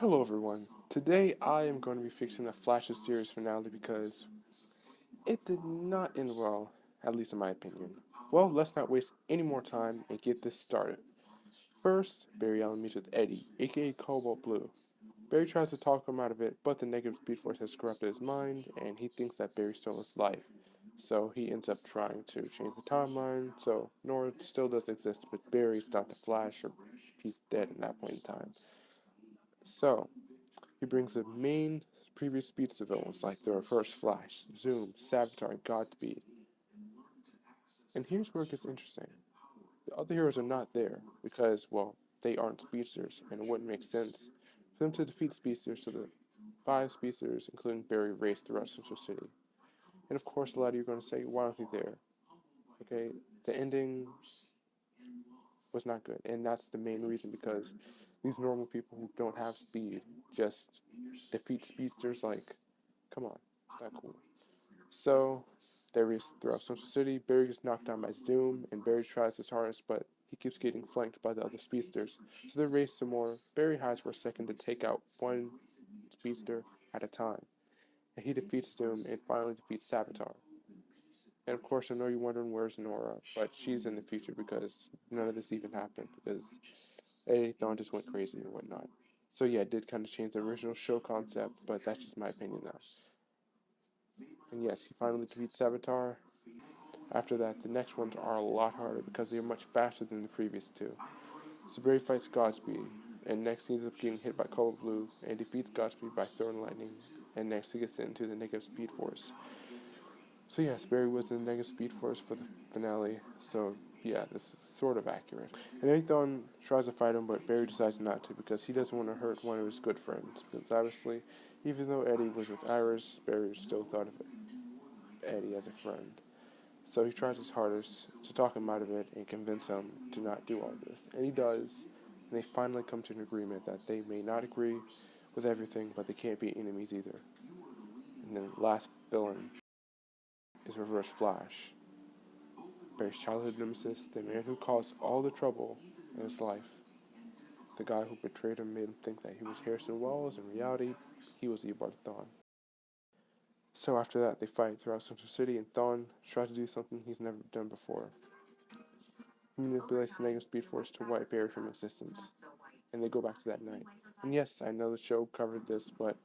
Hello everyone. Today I am going to be fixing the Flash's series finale because it did not end well, at least in my opinion. Well, let's not waste any more time and get this started. First, Barry Allen meets with Eddie, aka Cobalt Blue. Barry tries to talk him out of it, but the negative speed force has corrupted his mind and he thinks that Barry stole his life. So he ends up trying to change the timeline, so Nora still does exist, but Barry's not the Flash or he's dead at that point in time. So, he brings the main previous speedster villains like the Reverse Flash, Zoom, Savitar, and Godspeed. And here's where it gets interesting. The other heroes are not there because, well, they aren't speedsters, and it wouldn't make sense for them to defeat speedsters, so the 5 speedsters, including Barry, race throughout Central City. And of course, a lot of you are going to say, why aren't they there? Okay, the ending was not good, and that's the main reason because these normal people who don't have speed just defeat speedsters like, come on, it's not cool. So they race throughout Central City. Barry gets knocked down by Zoom, and Barry tries his hardest, but he keeps getting flanked by the other speedsters. So they race some more. Barry hides for a second to take out one speedster at a time. And he defeats Zoom and finally defeats Savitar. And of course, I know you're wondering where's Nora, but she's in the future because none of this even happened because Eddie Thawne just went crazy and whatnot. So yeah, it did kind of change the original show concept, but that's just my opinion now. And yes, he finally defeats Savitar. After that, the next ones are a lot harder because they are much faster than the previous two. So Barry fights Godspeed, and next he ends up getting hit by Cold Blue and defeats Godspeed by Thorn Lightning, and next he gets into the negative speed force. So yes, Barry was in the negative speed force for the finale, so yeah, this is sort of accurate. And Aethon tries to fight him, but Barry decides not to because he doesn't want to hurt one of his good friends. Because obviously, even though Eddie was with Iris, Barry still thought of Eddie as a friend. So he tries his hardest to talk him out of it and convince him to not do all this. And he does. And they finally come to an agreement that they may not agree with everything, but they can't be enemies either. And then the last villain is Reverse Flash. Barry's childhood nemesis, the man who caused all the trouble in his life. The guy who betrayed him made him think that he was Harrison Wells. In reality, he was Eobard Thawne. So after that, they fight throughout Central City, and Thawne tries to do something he's never done before. He manipulates the negative speed force to wipe Barry from existence, and they go back to that night. And yes, I know the show covered this, but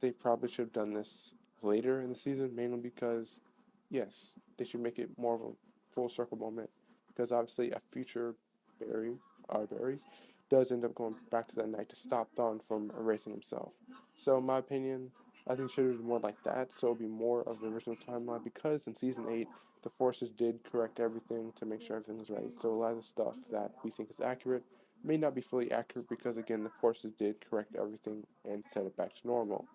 they probably should have done this later in the season, mainly because, yes, they should make it more of a full circle moment, because obviously a future Barry, our Barry, does end up going back to that night to stop Thawne from erasing himself. So in my opinion, I think it should have been more like that, so it would be more of the original timeline, because in Season 8, the Forces did correct everything to make sure everything was right. So a lot of the stuff that we think is accurate may not be fully accurate because, again, the Forces did correct everything and set it back to normal,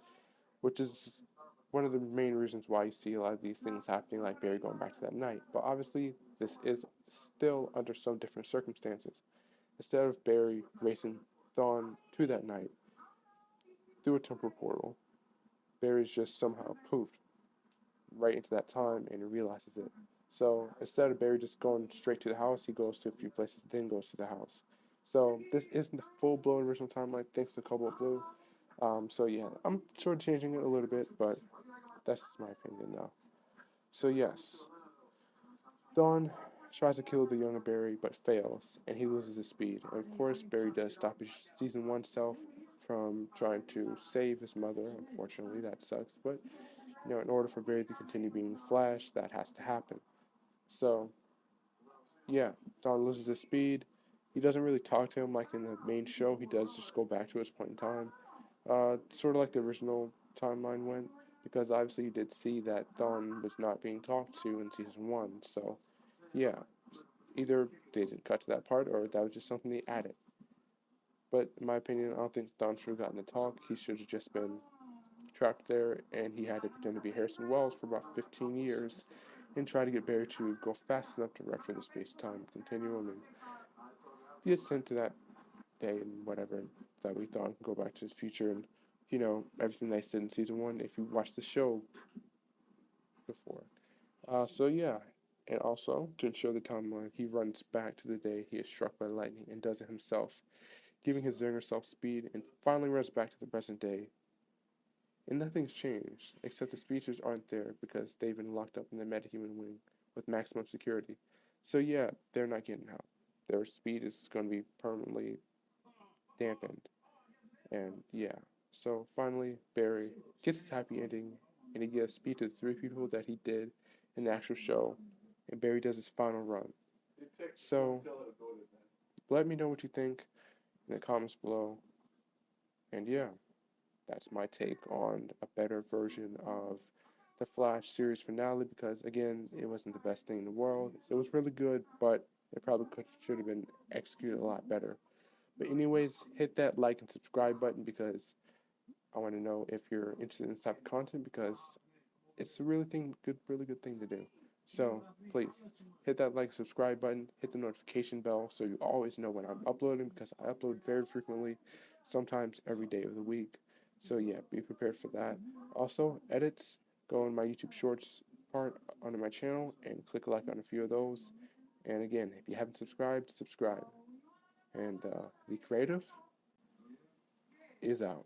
which is one of the main reasons why you see a lot of these things happening, like Barry going back to that night. But obviously, this is still under some different circumstances. Instead of Barry racing Thawne to that night through a temporal portal, Barry's just somehow poofed right into that time and he realizes it. So instead of Barry just going straight to the house, he goes to a few places, then goes to the house. So this isn't the full-blown original timeline thanks to Cobalt Blue. So yeah, I'm sort of changing it a little bit, but that's just my opinion now. So yes, Dawn tries to kill the younger Barry, but fails, and he loses his speed. And of course, Barry does stop his season 1 self from trying to save his mother. Unfortunately, that sucks. But in order for Barry to continue being the Flash, that has to happen. So yeah, Dawn loses his speed. He doesn't really talk to him like in the main show. He does just go back to his point in time. Sort of like the original timeline went, because obviously you did see that Dawn was not being talked to in season 1. So yeah, either they didn't cut to that part or that was just something they added. But in my opinion, I don't think Don should have gotten the talk. He should have just been trapped there, and he had to pretend to be Harrison Wells for about 15 years and try to get Barry to go fast enough to rupture the space-time continuum and get sent to that day and whatever that we thought can go back to his future and everything they said in season 1 if you watched the show before. So yeah, and also to ensure the timeline, he runs back to the day he is struck by lightning and does it himself, giving his younger self speed, and finally runs back to the present day. And nothing's changed, except the speedsters aren't there because they've been locked up in the metahuman wing with maximum security. So yeah, they're not getting out. Their speed is going to be permanently dampened. And yeah, so finally, Barry gets his happy ending, and he gives speed to the three people that he did in the actual show, and Barry does his final run. So let me know what you think in the comments below. And yeah, that's my take on a better version of the Flash series finale because, again, it wasn't the best thing in the world. It was really good, but it probably should have been executed a lot better. But, anyways, hit that like and subscribe button because I want to know if you're interested in this type of content because it's a really good thing to do. So please hit that like, subscribe button, hit the notification bell so you always know when I'm uploading because I upload very frequently, sometimes every day of the week. So yeah, be prepared for that. Also, edits, go on my YouTube Shorts part under my channel and click like on a few of those. And again, if you haven't subscribed, subscribe. And Be Creative is out.